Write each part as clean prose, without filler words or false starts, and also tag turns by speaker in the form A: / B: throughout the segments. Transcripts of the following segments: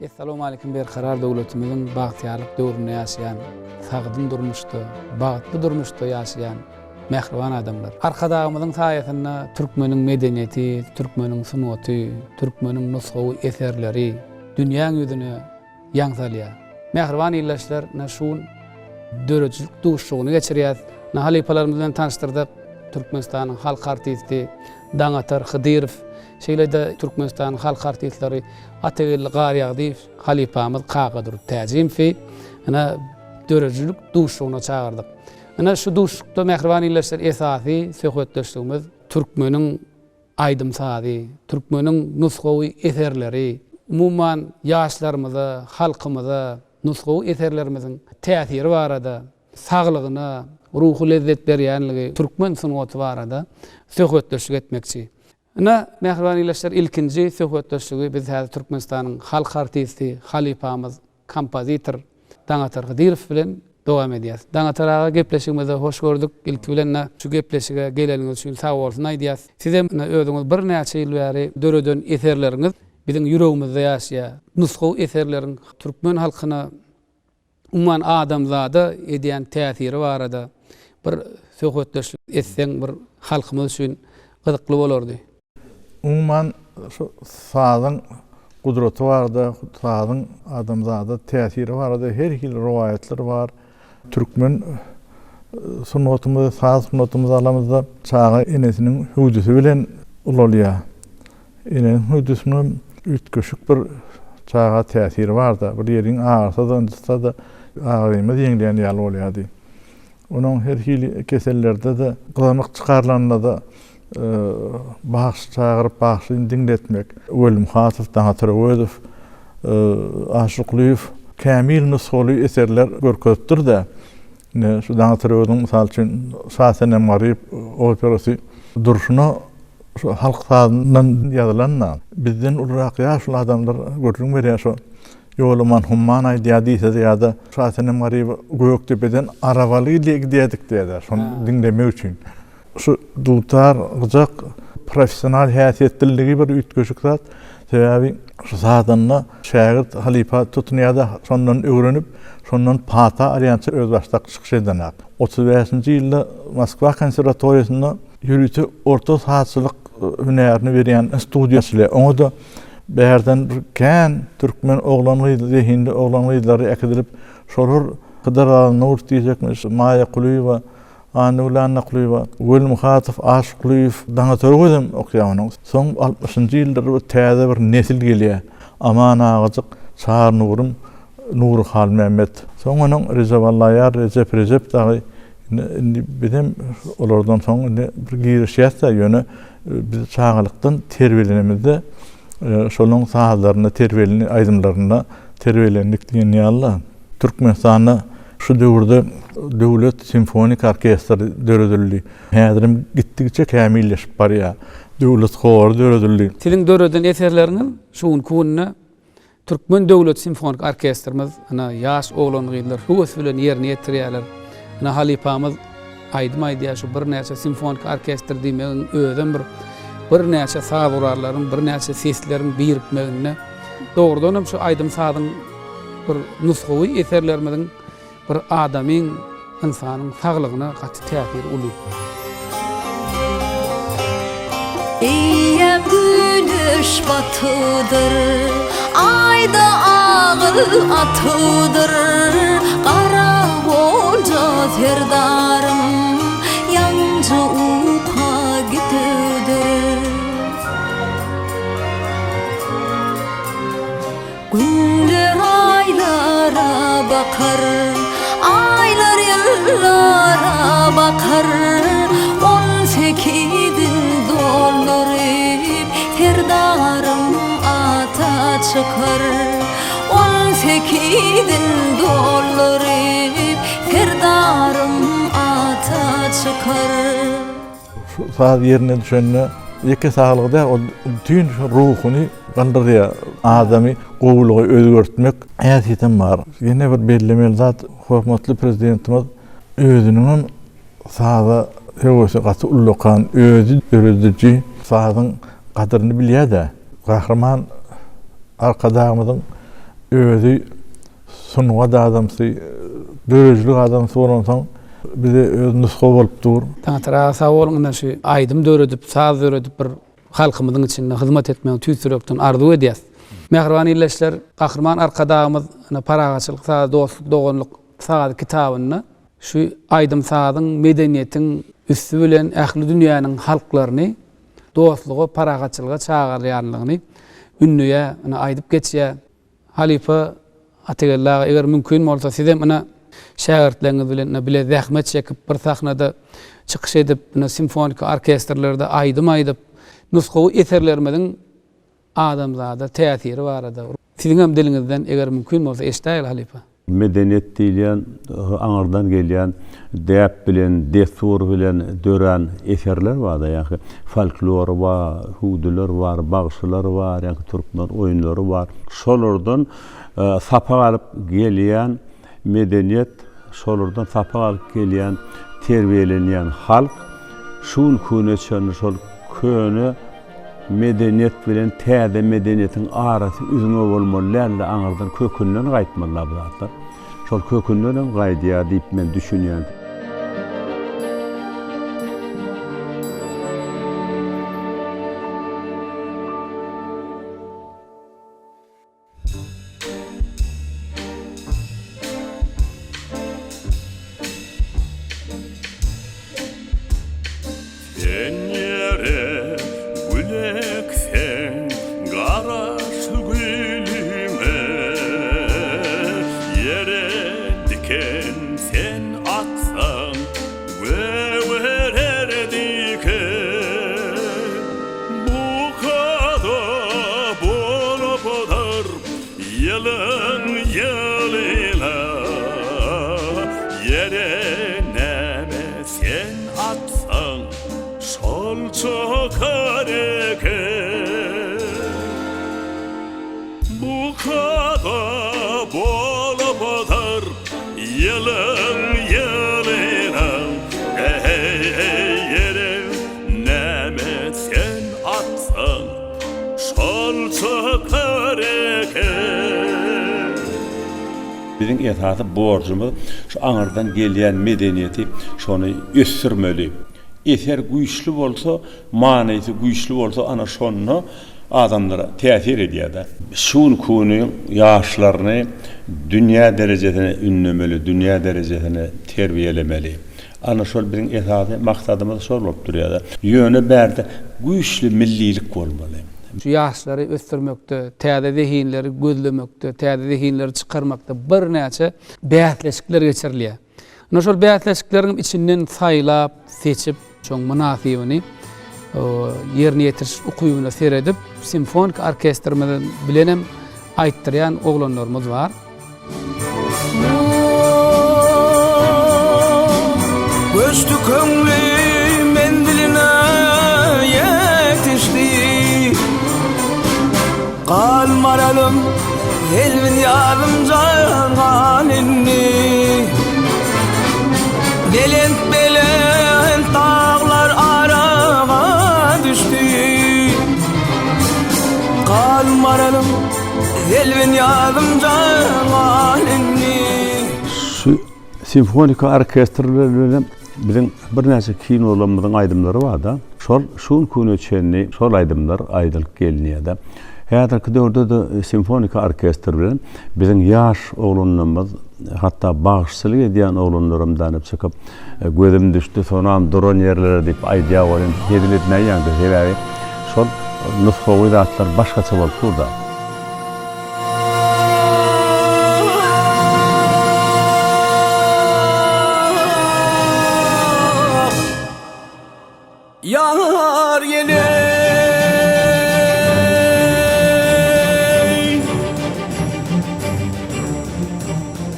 A: Assalamu alaykum berqarar dowlatimizin bagtyarlyk döwründe ýaşaýan, sagdyn durmuşda, bagtly durmuşda ýaşaýan mehriban adamlar. Arkadagymyzyň saýatynda türkmeniň medeniýeti, türkmeniň sunaty, türkmeniň nusgawy eserleri dünýä ýüzüne ýaňsalýar. Mehriban ýyllaşlar näşun dörejilik duşugyny geçirýär. Nahalipalarymyz bilen tanıştyrdyk. Türkmenistanyň halk artisti Daňatar Hydyrow, şeýle-de Türkmenistanyň halk artistleri Atagil Garyagdiýew, halipamyz Kagadur Täjimew ana dörejilik duşugyna çağırdyk. Ana şu duşukda mehriban ýyllaşlar esasy söhbetleşdigimiz türkmeniň aýdymsady, türkmeniň nusgawy eserleri, umumyň ýaşlarymyza, halkymyza nusgawy eserlerimiziň täsiri barada, saglygyna, ruhy lezzet berýänligi, türkmen sunaty barada söhbetleşik etmekçi. Ana mehriban ýyllaşlar ilkinji söhbetleşigi biz häzir Türkmenistanyň halk artisti, halipamyz, kompozitor Daňatar Hydyrow bilen dowam edýäs. Daňatar aga gepleşigimizde hoş gördük. Ilki bilen şu gepleşige geleniňiz üçin sag bolsun aýdýas. Sizem özüňiz bir näçe ýyl bäri döreden eserleriňiz biziň ýüregimizde ýaşaýar. Nusgaw eserleriň türkmen halkyna umman adamzada edýän täsiri barada bir söhbetleşik etseň bir halkymyz üçin gyzykly bolardy.
B: Umman şu sadyň gudraty barda, sadyň adamzada täsiri barda her hil riwayetler bar. Türkmen sunatymyz, saz sunatymyz alamyzda çağa enesiniň hüdüsü bilen ulalýar. Enenin hüdüsiniň ütköşük bir çağa täsiri barda. Bir ýeriň ağrsa da ağrymyz ýeňleýän ýaly bolýardy. Onuň her hil kesellerde de gyzanyk çykarlanda da bağış çağırıp bağışını dinletmek. Ölüm Hatıf, Daňatar Öwözow, Aşyklyýew, Kamil nusgaly eserler görkezipdir da. Şu Daňatar Öwözowyň mysal üçin Şahenem Garyp operasy duruşuna şu halk sadynyň ýazylanlar. Bizden ulrak ýaşly adamlar görüň berýär şu. Ýoluman humman aýdýady ýa-da Şahenem Garyp Gökdepeden arabaly ile gidýärdik diýerler. Şonu dinlemek üçin. Şu dutar gyjak professional häsiýetdiligi bir ütköşük zat. Sebäbi şu zadyny şägirt halipa tutunýarda şondan öwrenip, şondan pata alýança öz başdak çykyş edenler. 35-nji ýylda Moskwa konserwatoriýasynda ýürüti orta saatçylyk hünerini berýän studiýaçylar. Oňa da bäherden bir kän türkmen oglanyny zehinde oglanyny ekidilip, şolar Hydar Nur diýjekmiş, Maya Kulyeva, Anulan Naqlyeva, Ölüm Hatıf, Aşyklyýew, Daňatar Öwözow okýanyň. Soň 60-njy ýyldary täze bir nesil gelýär. Aman agyjyk Çar Nurum, Nur Hal Mehmet. Soň onuň Rezawallaýar, Recep dagy bizim olardan soň bir girişýär ýöne biz çağlykdan terbiýelenimizde şonuň sahalarına, terbiýelini, aýdymlaryna terbiýelendik diýen ýaly. Türkmenistanyň şu döwürde döwlet simfonik orkestri döredildi. Häzirim gitdikçe kämilleşip barýar. Döwlet hor döredildi.
A: Siziň döreden eserleriňiz şuň kununa Türkmen döwlet simfonik orkestrimiz ana ýaş oglanylar howes bilen ýerine ýetirýärler. Ana halipamyz aýdym aýdýar şu bir näçe simfonik orkestr diýmegiň özüň bir näçe saz urarlaryň, bir näçe sesleriň birikmegine dogrudan şu aýdym sadyň bir nusgawy eserlerimiziň bir adamyň, insanyň saglygyna gaty täsiri uly.
C: Eýem güneş batydyr, aýda agyl atydyr, gara bolja serdarym, ýanjy uka gitýdir. Günler aýlara bakar, aylar yıllara bakar, 18'in doldurup serdarım ata çıkar. 18'in doldurup serdarım ata çıkar.
B: Şu saz yerine düşenne ýeke saglygyda o tüýün ruhuny gandyrýar. Adamy gowulugy özgertmek häsiýetem bar. Ýene bir bellemeli zat hormatly prezidentimiz özüniň saza hewesi gaty ullakan, özü dörediji sazyň gadyryny bilýär-de. Gahrman arkadagymyzyň özü sunuğa da adamsy, dörejlik adamsy bolansaň bize öz nusga bolup dur.
A: Taňatara sag bolgyňdan şu aýdym döredip, saz döredip bir halkymyzyň içinde hyzmat etmeň tüýsürekden arzu edýäs. Mehriban illeşler, Kahraman arkadağımız paragaçylyk, dostluk, dogonluk saz kitabyny şu aýdym sazyň medeniýetiň üstü bilen ähli dünýäniň halklaryny dostlugy, paragaçylyga çağırýanlygyny ünlüye aýdyp geçýär. Halifa Ategella eger mümkin bolsa size mana şagirdleriniz bilen bile zähmet çekip bir sahnada çykyş edip simfonik orkestrlerde aýdym nusgawy eserlerimizin adamzada täsiri barada. Siziň hem dilinizden eger mümkin bolsa eşdäýil Halifa.
D: Medeniyet diýilýän, aňardan gelýän, däp bilen, destur bilen dören eserler bar da, ýa-ni folklor bar, hudular bar, bagşylar bar, ýa-ni türkmen oýunlary bar. Şolardan sapa alyp gelýän medeniyet, şolardan sapa alyp gelýän terbiýelenýän halk şuň köneçeni şol köne medeniyet bilen täze medeniyetiň arasy üzüňe bolmaly, aňardan kökünden gaýtmaly bular. Şol kökünden gaýdýar diýip men düşünýän. Bizim esasy borcumuz şu aňardan gelýän medeniýeti şonu ösürmeli. Eser güýçlü bolsa, manaýsy güýçlü bolsa ana şonu adamlara täsir edýär. Şuň köňüň ýaşlaryny dünýä derejesine ünlemeli, dünýä derejesine terbiýelemeli. Ana şol biziň esasy maksadymyz şol bolup durýar. Ýöne bärde güýçlü millilik bolmaly.
A: Şu ýaşlary ösdürmekde, täze zehinleri gözlemekde, täze zehinleri çykarmakda bir näçe bätleşikler geçirilýär. Ana şol bätleşikleriň içinden saýlap, seçip, çoň munasybyny ýerine ýetiriş ukybyna seredip, simfonik orkestrimiz bilen hem aýtdyrýan oglanlarymyz bar.
E: Göçtü köňlim mendiline ýetişdi. Qalmaralım elmin ýadım jarganynny. Belent belent dağlar araga düştü. Qalmaralım elmin ýadım jarganynny.
D: Şu simfonik orkestrler bilen biziň bir näçe kinolarymyzyň aýdymlary bar da. Şol köneçeni, şol aýdymlar aýdylyp gelýär. Häzirki döwürde de simfonik orkestr bilen biziň ýaş oglanlarymyz, hatda bagşçylyk edýän oglanlarymdan çykyp gözüm düşdi, sonam duran ýerlere diýip aýdýar bolan hediletmeýärdi. Sebäbi şol nusgawy zatlar başgaça bolup durdy.
E: Yar yele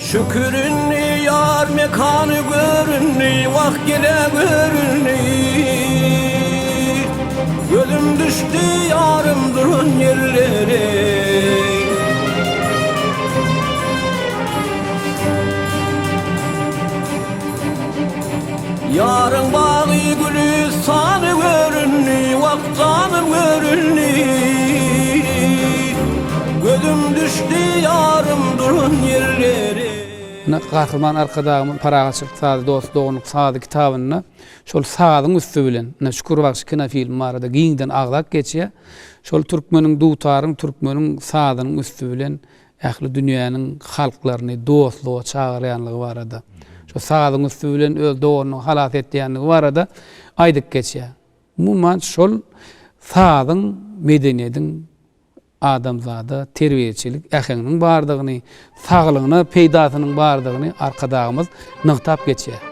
E: şükürünni yar mekanı görünni vak gele görünni. Gözüm düştü yarım durun yerlere. Yarın bağı gülü sanı görünni, vak canım görünni. gözüm düştü yarım durun yerleri.
A: Kahraman arkadağımın parağa çıktı, dost doğunluk sağdı kitabını. Şol sağdın üstü bilen, şükür bakşı kina film var da giyinden ağlak geçiyor. Şol Türkmenin dutarın, Türkmenin sağdının üstü bilen, ähli dünyanın halklarını dostluğa çağırayanlığı var da. Şol sağdın üstü bilen öl doğunun halat etdiyanlığı var da aydık geçiyor. Mumman şol sağdın medeniyetin adamzada terbiyeçilik ähliňiň bardygyny, saglygyny, peýdasynyň bardygyny arkadagymyz nıqtap geçýär.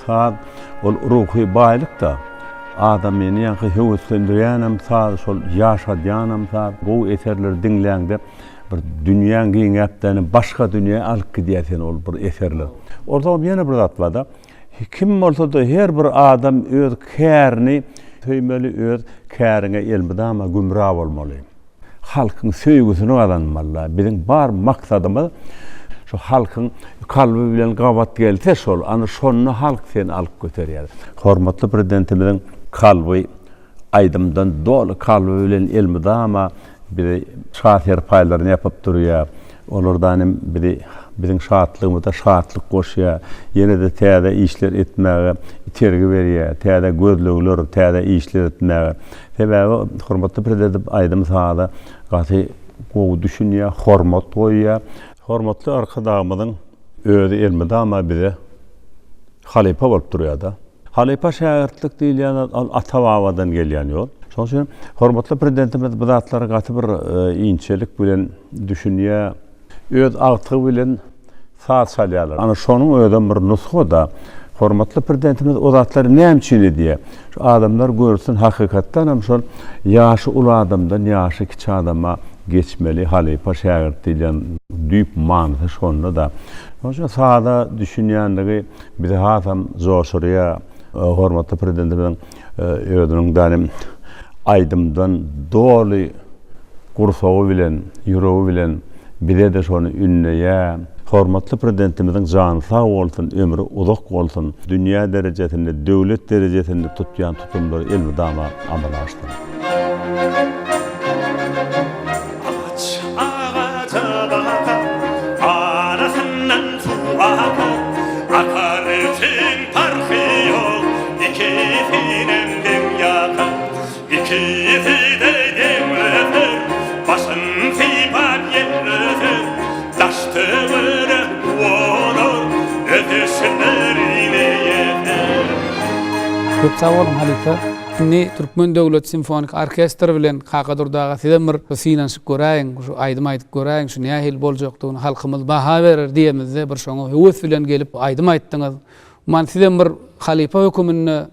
D: Saat ol ruhi baylyk da adam meni ýa-da höwüslendirýänem saat şol ýaşadýanem saat bu eserler dinläňde bir dünýäň giňäpdäni başga dünýä alyp gidýärsen ol bir eserler. Orda ýene bir zat bar da kim bolsa da her bir adam öz kärini töýmeli öz käriňe elbidama gümrah bolmaly. Halkyň söýgüsini adanmaly. Biziň bar maksadymyz şu halkın kalbi bilen gabat gelse şol, ana şonu halk sen alıp götürýär. Hormatly prezidentimizin kalbi aydymdan dolu kalbi bilen elmidama bir şaher paýlaryny yapyp durýar. Olardan biziň şatlygymyza şatlyk goşýar. Ýene de täze işler etmäge tergi berýär. Täze gözlegler, täze işler etmäge. Sebäbi hormatly prezidentim aydym sahada gaty gowy düşünýär, hormat goýýar. Hormatly arkadağımyň özi elmidama bize halipa bolup durýar da. Halipa şähertlik diýilýän ata babadan gelýän ýol. Şoň üçin hormatly prezidentimiz bu zatlary gaty bir inçelik bilen düşünýär, öz agtygy bilen saat salýarlar. Ana şonuň öýden bir nusga da hormatly prezidentimiz o zatlary näme diýär. Şu adamlar görsün hakykatdan hem şol ýaşy ul adamdan ýaşy kiçi adama geçmeli halipa şäher diýilýän düýp manyny şonda da. Şoňa sahada düşünýänligi bize hasam zoşurýar. Hormatly prezidentimiň öýdüniň danym aydymdan doly gursagy bilen, ýüregi bilen bize de şonu ünleýär. Hormatly prezidentimiziň jany sag bolsun, ömrü uzak bolsun. Dünýä derejesinde, döwlet derejesinde tutýan tutumlary elmidama amal açdy.
A: Köp sağ olun halipa. Şimdi Türkmen Döwlet Simfonik Orkestr bilen Kakadurdaga sidemir finansyp göräýin, şu aydym aýdyp göräýin, şu nähil boljakdygyny halkymyz baha berer diýemizde bir şoňa höwes bilen gelip aydym aýtdyňyz. Man sidemir halipa hökümini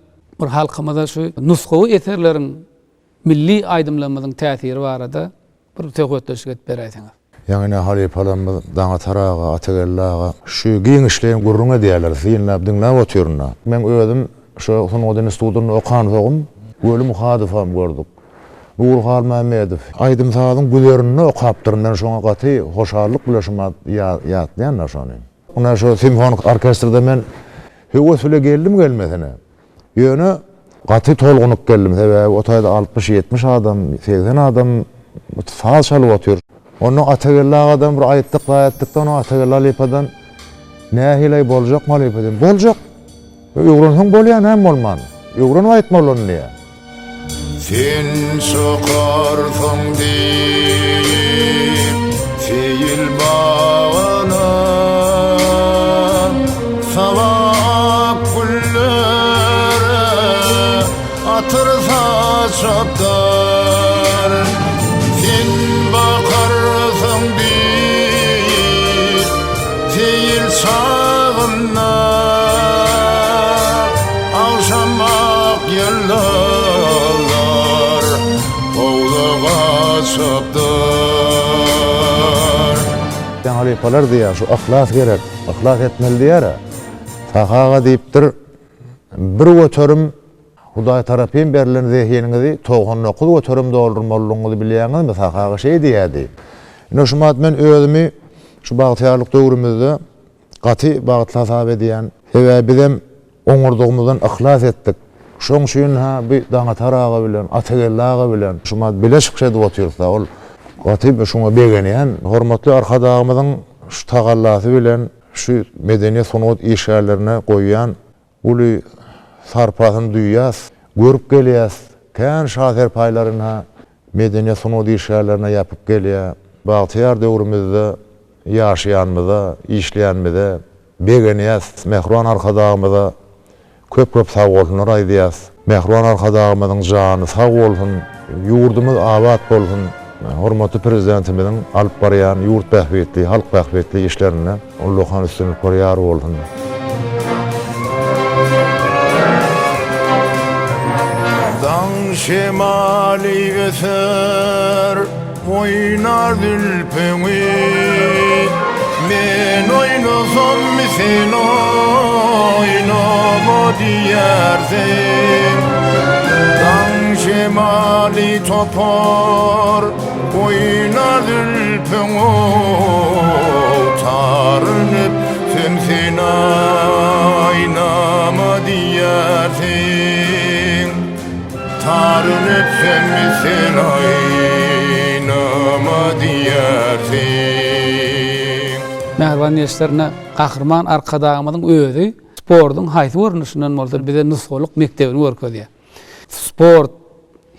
A: bir halkymyza şu nusgawy eserleriň milli aýdymlamyzyň täsiri barada bir töhwetleşik etip berýärsiňiz.
F: Ýani halipalarymyz daňa taraga, atagellaga şu giňişleýän gurruna diýerler, synlap dinläp otyrna. Men özüm şu sonudan studyny okan wagym, ölüm hadyfam gördük. Nur Halmamedow aydym saýadyň gülerini okapdyryndan şoňa gaty hoşallyk bilen şoma ýatdýan şonu. Ona şu simfonik orkestrda men höwes bilen geldim gelmesine. Ýöne gaty tolgunyp geldim. Sebäbi o taýda 60-70 adam, 80 adam faal çalyp otýar. Onu atagella adam bir aýtdykdan atagella lepadan nähile boljak mı lepadan? Boljak. Öwrensen bolýan hem bolman. Öwrenip aýtmaly onu.
G: Sen sokarsan deyip seyil bağına savak güllere atırsa çaptar. Sen bakarsan deyip seyil sağına akşama yıllar Oğluğa çıptır
F: Sen halifalar diýär, şu ahlas gerek, ahlas etmeli diýär. Takaga diýipdir, bir götörüm Hudaý tarapyn berilen zehiniňizi 99 götörüm doldurmalygyňyzy bilýäňizmi? Takaga şey diýärdi. Ine şumat men özümi şu bagtýarlyk döwrümizde gaty bagtla hesap edýän, sebäbim oňurdugymyzdan ahlas etdik. Şoň üçin bir daňa taraga bilen, atagellaga bilen şumat bileşik şey diýýärdi. Ol gaty şoňa begenýän, hormatly arkadagymyzyň şu tagallasy bilen şu medeniýet sunat işgärlerine goýýan uly sarpasyny duýýas, görüp gelýäs. Kän şaher paýlaryna medeniýet sunat işgärlerine ýapyp gelýär. Bagtyar döwrümizde ýaşaýanmyza, işleýänmide begenýäs. Mehruan arkadagymyza köp sag bolsunlar aýdýas. Mehruan arkadagymyzyň jany sag bolsun, ýurdumyz abad bolsun. Hormatly prezidentimiziň alyp barýan ýurt bähbetli, halk bähbetli işlerine Allahan üstünlük barýar bolsun.
G: Dağ şemali eser oynar dülpüňi Men oynasam sen oynama diýersin Dağ şemali topar oynar dülpüňi Tarınıp sen oynama diýersin Tarınıp sen oynama diýersin
A: Mehriban ýeşlerine gahrman arkadagymyzyň özü spordyň haýsy görnüşinden bolsa bize nusoluk mektebini görkezýär. Sport,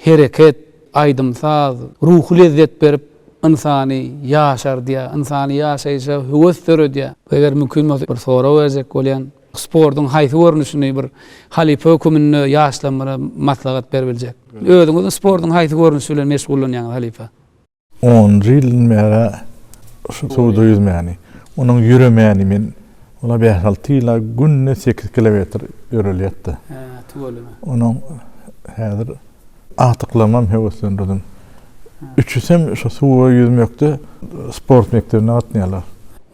A: hereket, aýdymsaz, ruhy lezzet berip insany ýaşar diýär, insany ýaşaýşa höwes töredýär. Eger mümkin bolsa bir sora berjek bolýan spordyň haýsy görnüşini bir halifa hökümine ýaşlamara maslahat berbiljek. Özüňiz spordyň haýsy görnüşi bilen meşgullanýan halifa.
B: 10 ýyl mera şu suwda ýüzmäni. Onuň ýüremeni men ola 5-6 ýyla günne 8 kilometr ýörelýärdi. Onuň häzir atyklamam heweslendirdim. Üçüsem şu suwda ýüzmekde sport mektebine atnaýarlar.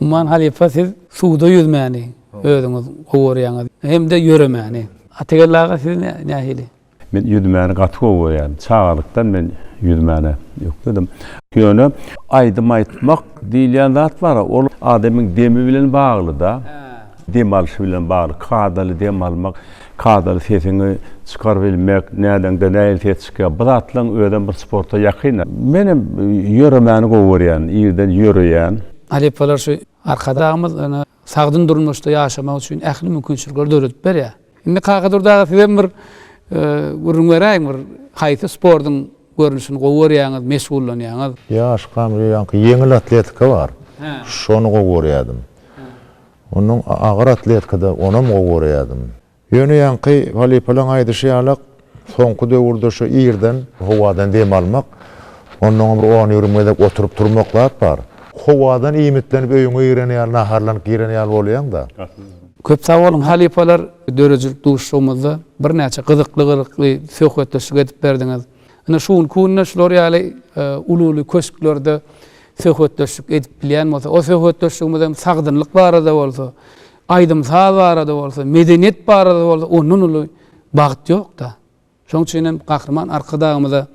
A: Umman halifa siz suwda ýüzmäni özüňiz gowurýaňyz hemde ýöremeni. Ategellaga siz nähili?
D: Men ýüzmäni gaty gowurýan. Çağalykdan men ýüzmäni ýokdym. Ýöne aýdym aýtmak diýilýän zat bar. Ol adamyň demi bilen bagly da. Dem alyşı bilen bagly. Kadaly dem almak, kadaly sesini çykar bilmek, näden-de näil ses çykýar. Bu zatlaryň öýden bir sporta ýakyn. Menim ýöremäni gowurýan, ýerden ýöreýän.
A: Halifalar şu arkadagymyz sagdyn durmuşda ýaşamak üçin ähli mümkinçilikler döredip berýär. Indi kagydurdagy sizem bir gurrun beräýin bir haýsy spordyň görnüşini gowurýaňyz, meşgullanýaňyz.
F: Ýaş gamry yeňil atletika bar. Şonu gowurýadym. Onuň agyr atletikada onam gowurýadym. Ýöne ýanky halipalaň aýdyşýarlyk soňky döwürde şu ýerden, howadan dem almak, onuň bir 10 ýürümede oturup turmak zat bar. Howadan iýmitlenip öýüňe ýerenýär, naharlanyp ýerenýär bolýan da.
A: Köp sag bolun halifalar dörejilik duşumyzda bir näçe gyzykly söhbetleşik edip berdiňiz. Ana şuň kunna şular ýaly ululy köşklerde söhbetleşik edip bilýän bolsa, o söhbetleşigimizde sagdynlyk barada bolsa, aýdymsaz barada bolsa, medeniýet barada bolsa, onun uly bagyt ýok da. Şoň üçin hem gahrman arkadagymyza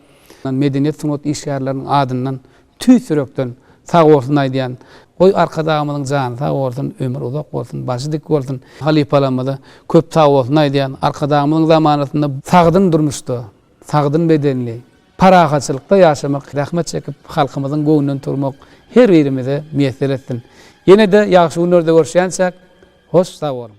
A: medeniýet sunat işgärleriniň adyndan tüýsürekden sag bolsun aýdýan. Oy arkadagymyzyň jany sag bolsun, ömür uzak bolsun, başı dik bolsun. Halifalarymyza köp sag bolsun aýdýan. Arkadagymyzyň zamanatynda sagdyn durmuşdy, sagdyn bedenli, parahatçylykda ýaşamak, rahmet çekip halkymyzyň göwnünden turmak her birimize mesel etsin. Ýene-de ýaxşy günlerde görüşýänsek, hoş sag bolun.